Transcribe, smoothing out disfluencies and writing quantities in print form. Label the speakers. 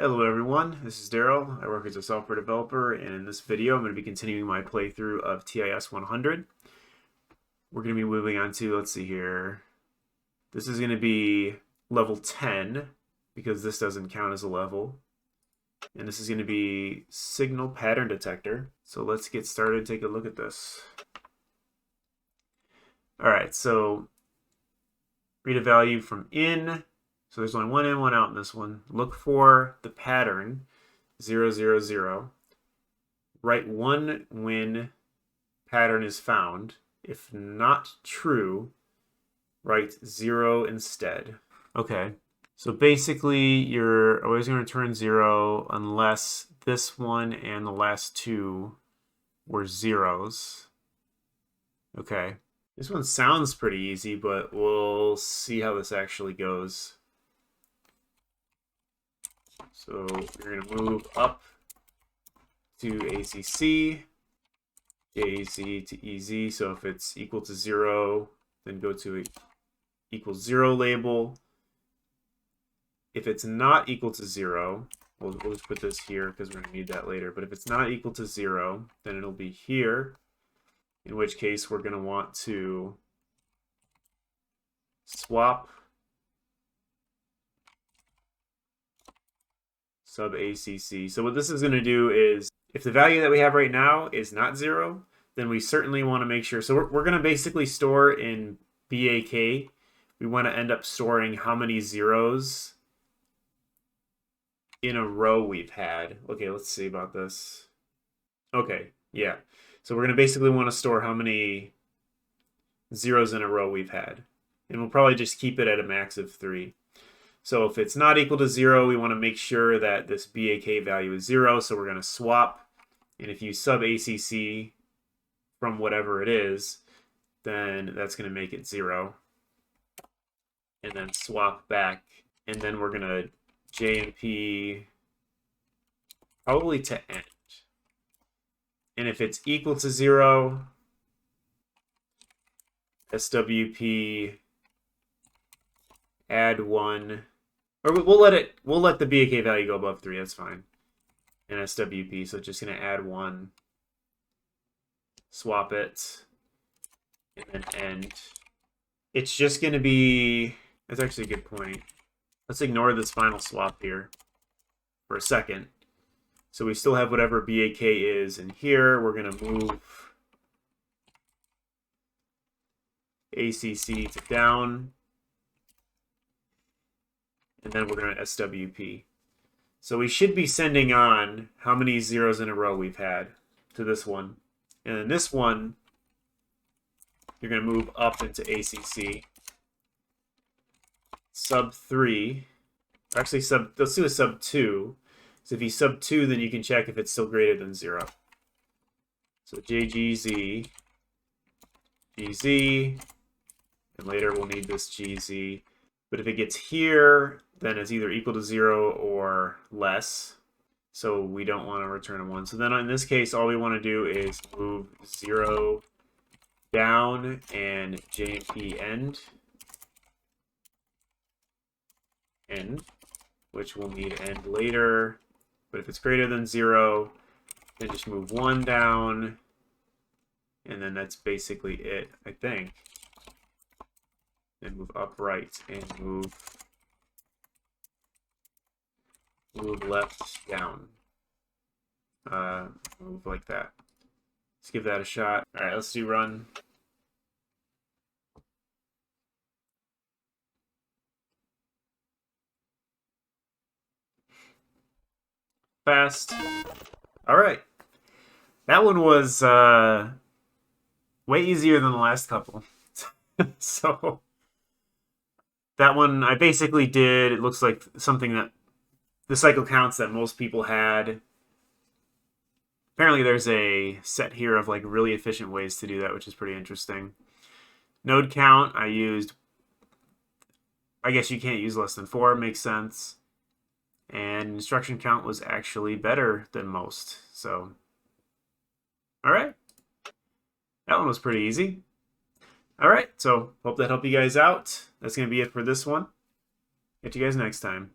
Speaker 1: Hello everyone, this is Daryl. I work as a software developer, and in this video I'm going to be continuing my playthrough of TIS-100. We're going to be moving on to, let's see here, this is going to be level 10, because this doesn't count as a level. And this is going to be signal pattern detector. So let's get started and take a look at this. Alright, so read a value from in. So there's only one in, one out in this one. Look for the pattern 0, 0, 0. Write 1 when pattern is found. If not true, write 0 instead. Okay, so basically you're always going to return 0 unless this one and the last two were zeros. Okay, this one sounds pretty easy, but we'll see how this actually goes. So we're going to move up to ACC, JZ to EZ. So if it's equal to 0, then go to equals 0 label. If it's not equal to 0, we'll just put this here because we're going to need that later. But if it's not equal to 0, then it'll be here, in which case we're going to want to swap sub ACC. So what this is going to do is, if the value that we have right now is not 0, then we certainly want to make sure. So we're going to basically store in BAK. We want to end up storing how many zeros in a row we've had. Okay, let's see about this. Okay, yeah. So we're going to basically want to store how many zeros in a row we've had. And we'll probably just keep it at a max of 3. So if it's not equal to 0, we want to make sure that this BAK value is 0. So we're going to swap. And if you sub ACC from whatever it is, then that's going to make it 0. And then swap back. And then we're going to JMP probably to end. And if it's equal to 0, SWP add 1. Or we'll let the BAK value go above 3, that's fine. And SWP, so it's just going to add 1, swap it, and then end. It's just going to be, that's actually a good point. Let's ignore this final swap here for a second. So we still have whatever BAK is in here. We're going to move ACC to down. And then we're going to SWP. So we should be sending on how many zeros in a row we've had to this one. And then this one, you're going to move up into ACC. Sub 3. Actually, let's do a sub 2. So if you sub 2, then you can check if it's still greater than 0. So JGZ, GZ, and later we'll need this GZ. But if it gets here, then it's either equal to 0 or less. So we don't want to return a 1. So then in this case, all we want to do is move 0 down and JMP end, which we'll need end later. But if it's greater than 0, then just move 1 down. And then that's basically it, I think. And move upright and move left down. Move like that. Let's give that a shot. All right, let's do run. Fast. All right. That one was way easier than the last couple. So that one I basically did, it looks like something that the cycle counts that most people had. Apparently there's a set here of like really efficient ways to do that, which is pretty interesting. Node count, I used, I guess you can't use less than 4, makes sense. And instruction count was actually better than most. So, all right. That one was pretty easy. All right, so hope that helped you guys out. That's going to be it for this one. Catch you guys next time.